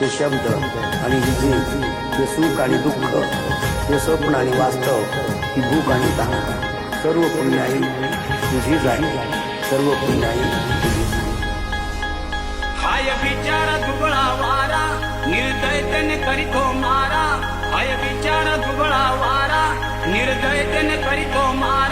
ते शब्द आणि ही जीव, ते सुख आणि दुःख, ते स्वप्न आणि वास्तव, ही भूक आणि तहान, सर्व पुण्याई तुझीच आहे, सर्व पुण्याई तुझीच आहे. हाय बिचारा दुबळा वारा, निर्दयतेने करीतो मारा. हाय बिचारा दुबळा वारा, निर्दयतेने करीतो मारा.